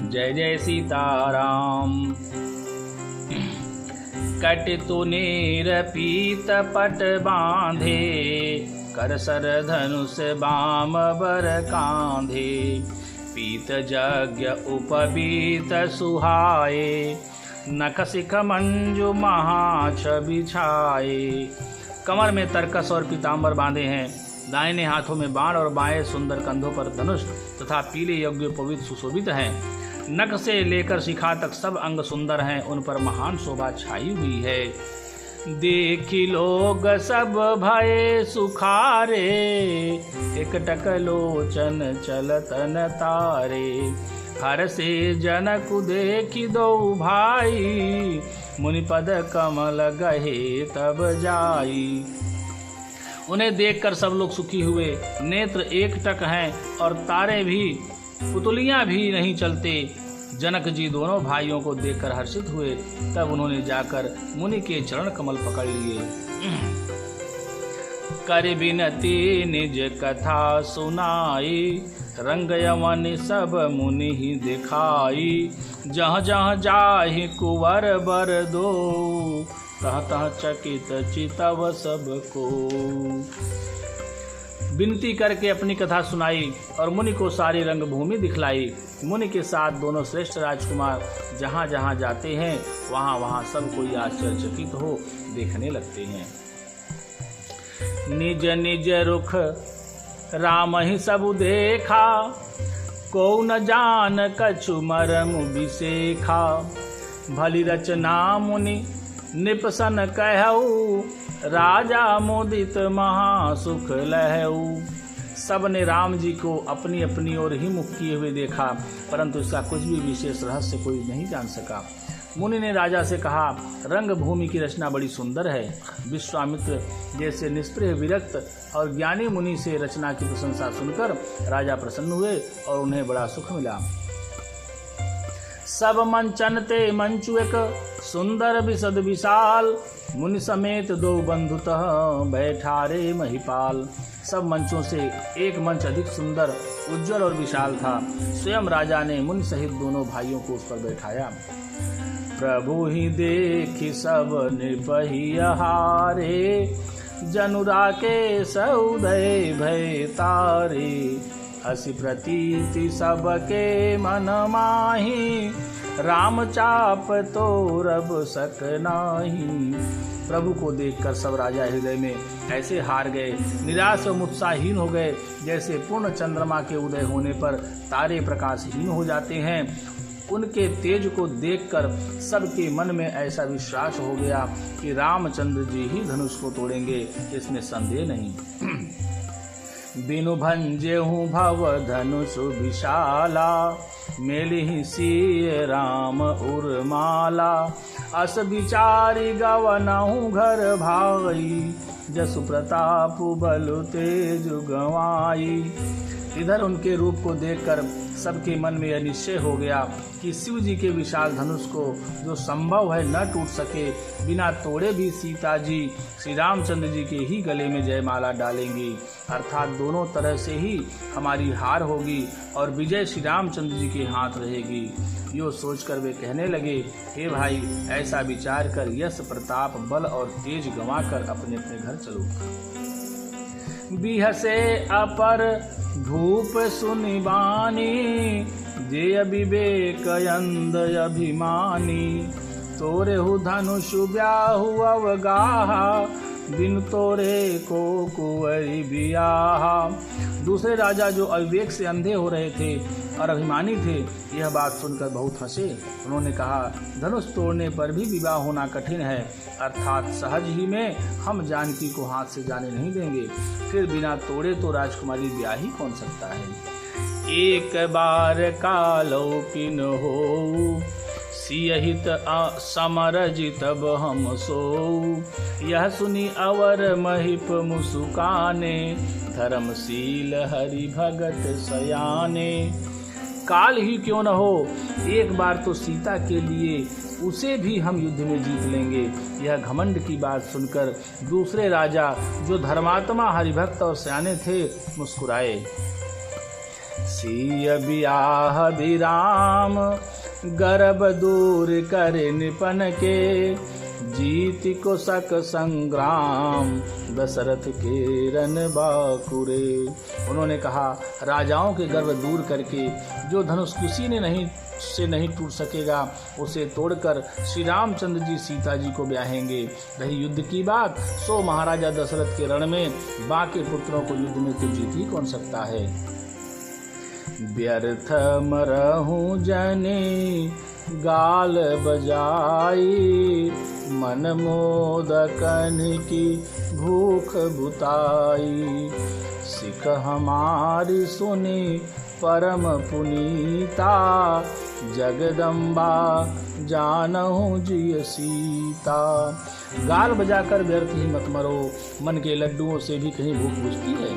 जय जय सीताराम। कटितु नीर पीत पट बांधे, कर सर धनुष बाम बर कांधे। पीत यज्ञ उपबीत सुहाए, नख शिख मंजु महाछ बिछाए। कमर में तरकस और पीताम्बर बांधे हैं, दाहिने हाथों में बाण और बाएं सुंदर कंधों पर धनुष तथा पीले यज्ञोपवीत सुशोभित हैं। नख से लेकर शिखा तक सब अंग सुंदर हैं, उन पर महान शोभा छाई हुई है। देखी लोग सब भये सुखारे, एकटक लोचन चलतन तारे। हर से जनक देखी दो भाई, मुनिपद कमल गहे तब जाई। उन्हें देखकर सब लोग सुखी हुए, नेत्र एकटक हैं और तारे भी पुतलियां भी नहीं चलते। जनक जी दोनों भाइयों को देखकर हर्षित हुए, तब उन्होंने जाकर मुनि के चरण कमल पकड़ लिए। कर बिनती निज कथा सुनाई, रंग यमन सब मुनि ही दिखाई। जहाँ जहाँ जाहि कुंवर बर दो, तह तह चकित चितव सबको। विनती करके अपनी कथा सुनाई और मुनि को सारी रंगभूमि दिखलाई। मुनि के साथ दोनों श्रेष्ठ राजकुमार जहाँ जहाँ जाते हैं वहाँ वहाँ सब कोई आश्चर्यचकित हो देखने लगते हैं। निज निज रुख राम ही सब देखा, को न जान कछु मरम विसेखा। भली रचना मुनि निपसन कहऊ, राजा मोदित महासुख लहऊ। सब ने राम जी को अपनी अपनी ओर ही मुख किए हुए देखा, परंतु इसका कुछ भी विशेष रहस्य कोई नहीं जान सका। मुनि ने राजा से कहा, रंग भूमि की रचना बड़ी सुंदर है। विश्वामित्र जैसे निष्प्रिय विरक्त और ज्ञानी मुनि से रचना की प्रशंसा सुनकर राजा प्रसन्न हुए और उन्हें बड़ा सुख मिला। सब मंचन ते मंचु एक सुंदर विशद विशाल, मुनि समेत दो बंधुतः बैठारे महिपाल। सब मंचों से एक मंच अधिक सुंदर, उज्जवल और विशाल था। स्वयं राजा ने मुनि सहित दोनों भाइयों को उस पर बैठाया। प्रभु ही देखी सब निर्भय हारे, जनुरा के सउदय भय तारे। हसी प्रतीति सबके मन माही, राम चाप तो रब सक नाही। प्रभु को देखकर सब राजा हृदय में ऐसे हार गए, निराश और उत्साहहीन हो गए, जैसे पूर्ण चंद्रमा के उदय होने पर तारे प्रकाशहीन हो जाते हैं। उनके तेज को देखकर सबके मन में ऐसा विश्वास हो गया कि रामचंद्र जी ही धनुष को तोड़ेंगे, इसमें संदेह नहीं। बिनु भंजेहु भव धनुष विशाला, मेलिहि सिय राम उर्माला। अस विचारी गवनहु घर भाई, जसु प्रताप बलु तेज गवाई। इधर उनके रूप को देखकर सबके मन में यह निश्चय हो गया कि शिव जी के विशाल धनुष को जो संभव है न टूट सके, बिना तोड़े भी सीता जी श्री रामचंद्र जी के ही गले में जयमाला डालेंगी, अर्थात दोनों तरह से ही हमारी हार होगी और विजय श्री रामचंद्र जी के हाथ रहेगी। यो सोचकर वे कहने लगे, हे भाई, ऐसा विचार कर यश प्रताप बल और तेज गंवाकर अपने अपने घर चलो। बिहसे अपर धूप सुनिबानी, जे विवेक अंध अभिमानी। तोरे हु धनुष ब्याहु अवगाहा, बिन तोरे को कुंवरी बियाहा। दूसरे राजा जो अविवेक से अंधे हो रहे थे और अभिमानी थे, यह बात सुनकर बहुत हंसे। उन्होंने कहा, धनुष तोड़ने पर भी विवाह होना कठिन है, अर्थात सहज ही में हम जानकी को हाथ से जाने नहीं देंगे। फिर बिना तोड़े तो राजकुमारी ब्याह ही कौन सकता है। एक बार कालो किन हो, सियहित समर जितब हम सो। यह सुनी अवर महिप मुसुकाने, धर्मशील हरि भगत सयाने। काल ही क्यों न हो, एक बार तो सीता के लिए उसे भी हम युद्ध में जीत लेंगे। यह घमंड की बात सुनकर दूसरे राजा जो धर्मात्मा हरिभक्त और सयाने थे मुस्कुराए। सिय बियाह विराम गर्भ दूर करे निपन के, जीति को सक संग्राम दशरथ के रन बाकुरे। उन्होंने कहा, राजाओं के गर्व दूर करके जो धनुष किसी ने नहीं टूट सकेगा, उसे तोड़कर श्री रामचंद्र जी सीता जी को ब्याहेंगे। रही युद्ध की बात, सो महाराजा दशरथ के रण में बाकी पुत्रों को युद्ध में तो जीत ही कौन सकता है। व्यर्थ मरहूं जने गाल बजाई, मन मोदकन की भूख बुताई, सिख हमारी सुनी परम पुनीता, जगदम्बा जानहु जिय सीता। गाल बजाकर व्यर्थ ही मत मरो, मन के लड्डुओं से भी कहीं भूख बुझती है।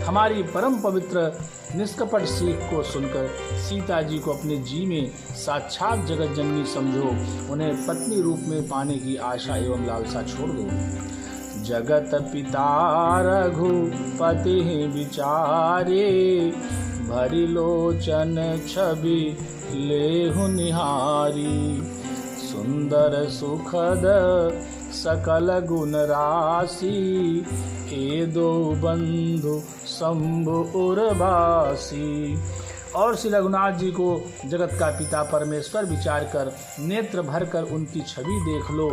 हमारी परम पवित्र निष्कपट सीख को सुनकर सीता जी को अपने जी में साक्षात जगत जननी समझो, उन्हें पत्नी रूप में पाने की आशा एवं लालसा छोड़ दो। जगत पिता रघुपति विचारे, भरी लोचन छवि लेहु निहारी, सुंदर सुखद सकल गुण राशि, हे दो बंधु शंभु उर्वासी। और श्री रघुनाथ जी को जगत का पिता परमेश्वर विचार कर नेत्र भर कर उनकी छवि देख लो,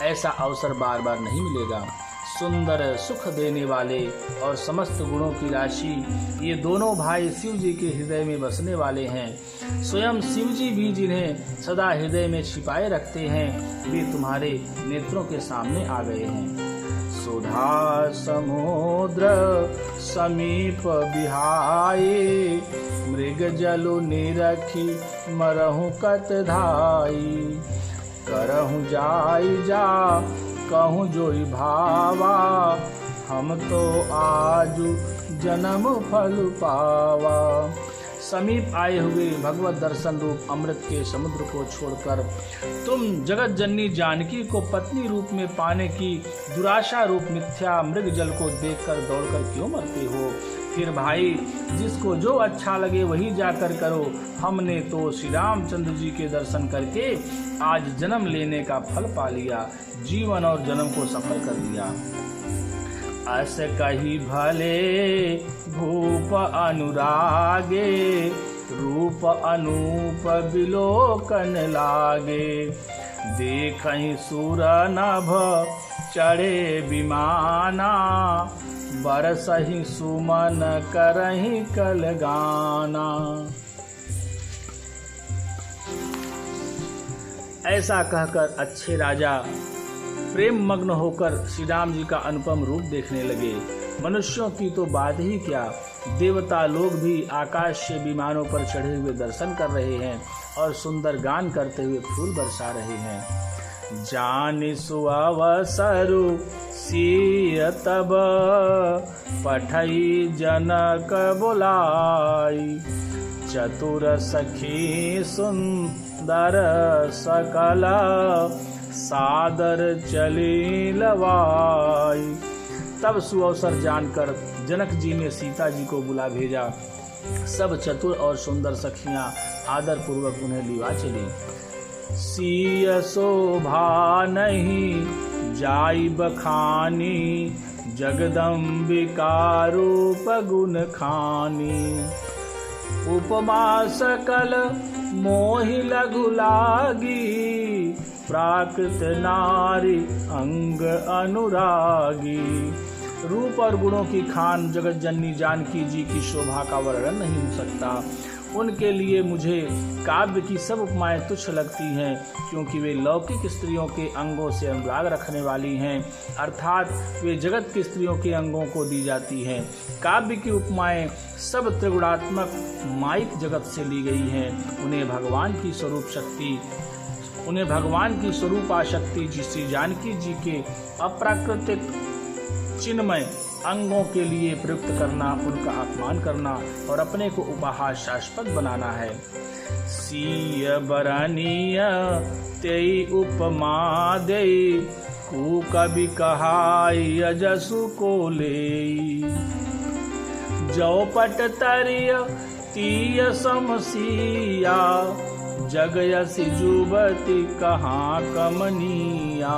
ऐसा अवसर बार बार नहीं मिलेगा। सुंदर सुख देने वाले और समस्त गुणों की राशि ये दोनों भाई शिव जी के हृदय में बसने वाले हैं। स्वयं शिव जी भी जिन्हें सदा हृदय में छिपाए रखते हैं, वे तुम्हारे नेत्रों के सामने आ गए हैं। सुधा समुद्र समीप बिहाई, मृग जलु निरखी मरहु कत धाई, करहु जाई जा कहूँ जोई भावा, हम तो आजु जन्म फल पावा। समीप आए हुए भगवत दर्शन रूप अमृत के समुद्र को छोड़कर तुम जगत जननी जानकी को पत्नी रूप में पाने की दुराशा रूप मिथ्या मृग जल को देखकर दौड़कर क्यों मरते हो। फिर भाई, जिसको जो अच्छा लगे वही जाकर करो। हमने तो श्री रामचंद्र जी के दर्शन करके आज जन्म लेने का फल पा लिया, जीवन और जन्म को सफल कर लिया। अस कही भले भूप अनुरागे, रूप अनूप बिलोकन लागे, देखहि सुर नभ चढ़े विमाना, बरसहि सुमन करहि कल गाना। ऐसा कहकर अच्छे राजा प्रेम मग्न होकर श्री राम जी का अनुपम रूप देखने लगे। मनुष्यों की तो बात ही क्या, देवता लोग भी आकाश से विमानों पर चढ़े हुए दर्शन कर रहे हैं और सुंदर गान करते हुए फूल बरसा रहे हैं। जानि सुअवसरु सिय तब, पठई जनक बुलाई, चतुर सखी सुंदर सकल, सादर चली लवाई। तब सुअवसर जानकर जनक जी ने सीता जी को बुला भेजा। सब चतुर और सुंदर सखियां आदर पूर्वक उन्हें लिवा चली। सिय शोभा नहीं जाई बखानी, जगदम्बिका रूप गुण खानी, उपमा सकल मोहि लघु लागी, प्राकृत नारी अंग अनुरागी। रूप और गुणों की खान जगत जननी जानकी जी की शोभा का वर्णन नहीं हो सकता। उनके लिए मुझे काव्य की सब उपमाएं तुच्छ लगती हैं, क्योंकि वे लौकिक स्त्रियों के अंगों से अनुराग रखने वाली हैं, अर्थात वे जगत की स्त्रियों के अंगों को दी जाती हैं। काव्य की उपमाएं सब त्रिगुणात्मक माइक जगत से ली गई हैं। उन्हें भगवान की स्वरूपा शक्ति श्री जानकी जी के अप्राकृतिक चिन्मय अंगों के लिए प्रयुक्त करना, उनका अपमान करना और अपने को उपहासास्पद बनाना है। सिय बरनीय तेई उपमा देई, कु कवि कहाई अजसु को लेई, जौ पट तरिय तीय समसिया, जग यसी जुबती कहाँ कमनिया।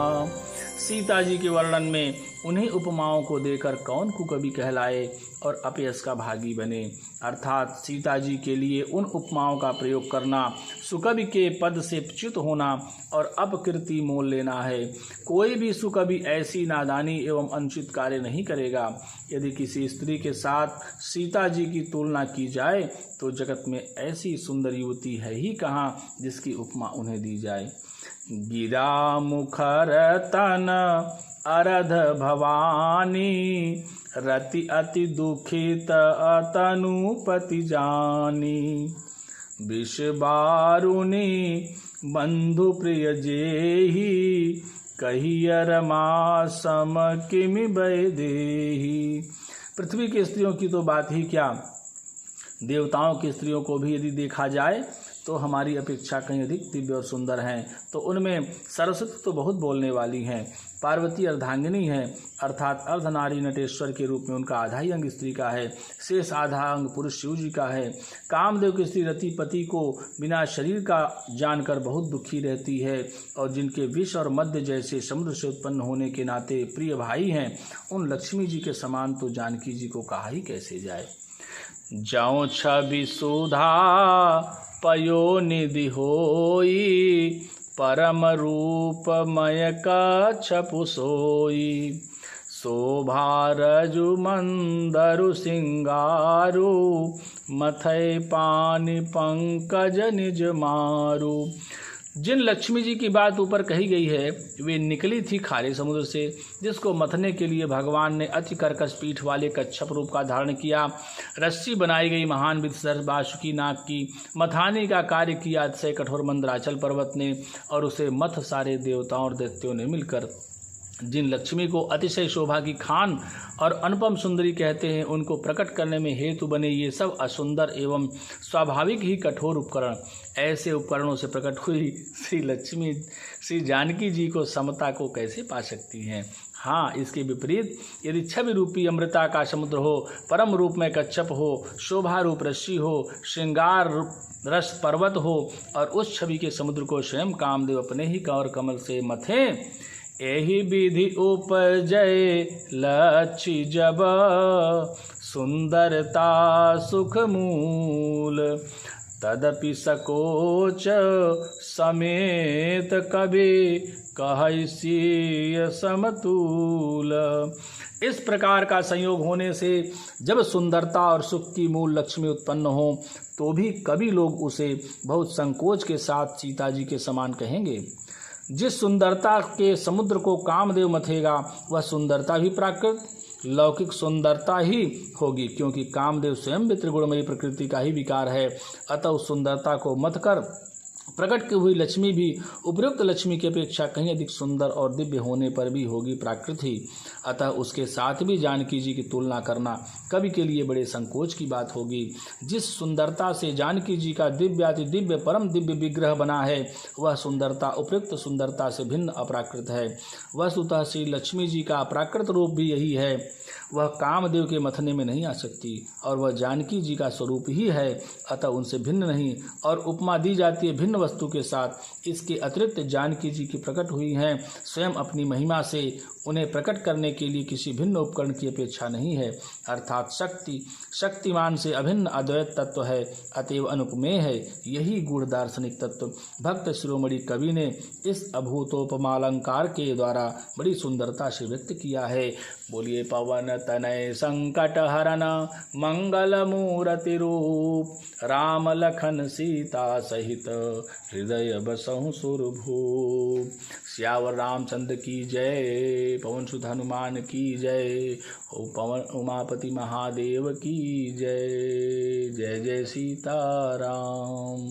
सीता जी के वर्णन में उन्हीं उपमाओं को देकर कौन कुकवि कहलाए और अपयश का भागी बने। अर्थात सीता जी के लिए उन उपमाओं का प्रयोग करना सुकवि के पद से च्युत होना और अपकीर्ति मोल लेना है। कोई भी सुकवि ऐसी नादानी एवं अनुचित कार्य नहीं करेगा। यदि किसी स्त्री के साथ सीता जी की तुलना की जाए तो जगत में ऐसी सुंदर युवती है ही कहाँ जिसकी उपमा उन्हें दी जाए। गिरा मुखर तन अरध भवानी, रति अति दुखित अतनुपति जानी। विष बारुनी बंधु प्रिय जेहि, कहिय रमा सम किमि वैदेही। पृथ्वी की स्त्रियों की तो बात ही क्या, देवताओं की स्त्रियों को भी यदि देखा जाए तो हमारी अपेक्षा कहीं अधिक दिव्य और सुंदर हैं। तो उनमें सरस्वती तो बहुत बोलने वाली हैं। पार्वती अर्धांगिनी है, अर्थात अर्धनारी नटेश्वर के रूप में उनका आधा ही अंग स्त्री का है, शेष आधा अंग पुरुष शिव जी का है। कामदेव की स्त्री रति पति को बिना शरीर का जानकर बहुत दुखी रहती है और जिनके विष और मध्य जैसे समुद्र से उत्पन्न होने के नाते प्रिय भाई हैं, उन लक्ष्मी जी के समान तो जानकी जी को कहा ही कैसे जाए। जौ छवि सुधा पयो निधि होई, परम रूपमय कच्छपु सोई। शोभा रजु मंदरु सिंगारु, मथै पानि पंकज निज मारू। जिन लक्ष्मी जी की बात ऊपर कही गई है वे निकली थी खारे समुद्र से, जिसको मथने के लिए भगवान ने अति कर्कश पीठ वाले कच्छप रूप का धारण किया। रस्सी बनाई गई महान विधसर बासुकी नाग की, मथाने का कार्य किया अतिशय कठोर मंदराचल पर्वत ने, और उसे मथ सारे देवताओं और दैत्यों ने मिलकर। जिन लक्ष्मी को अतिशय शोभा की खान और अनुपम सुंदरी कहते हैं, उनको प्रकट करने में हेतु बने ये सब असुंदर एवं स्वाभाविक ही कठोर उपकरण, ऐसे उपकरणों से प्रकट हुई श्री लक्ष्मी श्री जानकी जी को समता को कैसे पा सकती हैं। हाँ, इसके विपरीत यदि छवि रूपी अमृता का समुद्र हो, परम रूप में कच्छप हो, शोभा रूप रश्मि हो, श्रृंगार रस पर्वत हो और उस छवि के समुद्र को स्वयं कामदेव अपने ही कंवर कमल से मथें, एहि विधि उपजय लक्ष्य जब, सुंदरता सुख मूल। तदपि सकोच समेत कभी, कहैसीय समतूल। इस प्रकार का संयोग होने से जब सुंदरता और सुख की मूल लक्ष्मी उत्पन्न हो तो भी कभी लोग उसे बहुत संकोच के साथ सीता जी के समान कहेंगे। जिस सुंदरता के समुद्र को कामदेव मथेगा वह सुंदरता भी प्राकृत लौकिक सुंदरता ही होगी, क्योंकि कामदेव स्वयं भी त्रिगुणमयी प्रकृति का ही विकार है। अतः उस सुंदरता को मत कर प्रकट की हुई लक्ष्मी भी उपयुक्त लक्ष्मी की अपेक्षा कहीं अधिक सुंदर और दिव्य होने पर भी होगी प्राकृत ही। अतः उसके साथ भी जानकी जी की तुलना करना कवि के लिए बड़े संकोच की बात होगी। जिस सुंदरता से जानकी जी का दिव्याति दिव्य परम दिव्य विग्रह बना है वह सुंदरता उपयुक्त सुंदरता से भिन्न अप्राकृत है। वस्तुतः श्री लक्ष्मी जी का अप्राकृत रूप भी यही है, वह कामदेव के मथने में नहीं आ सकती और वह जानकी जी का स्वरूप ही है, अतः उनसे भिन्न नहीं। और उपमा दी जाती है भिन्न वस्तु के साथ। इसके अतिरिक्त जानकी जी की प्रकट हुई हैं स्वयं अपनी महिमा से, उन्हें प्रकट करने के लिए किसी भिन्न उपकरण की अपेक्षा नहीं है। अर्थात शक्ति शक्तिमान से अभिन्न अद्वैत तत्व है, अतएव अनुपमेय है। यही गूढ़ दार्शनिक तत्व भक्त शिरोमणि कवि ने इस अभूतोपमालंकार के द्वारा बड़ी सुंदरता से व्यक्त किया है। बोलिए पवन तनय संकट हरन मंगल मूर्ति रूप, राम लखन सीता सहित हृदय बसहु सुरभूप। श्यावर रामचंद्र की जय, पवन सुत हनुमान की जय, पवन उमापति महादेव की जय। जय जय सीताराम।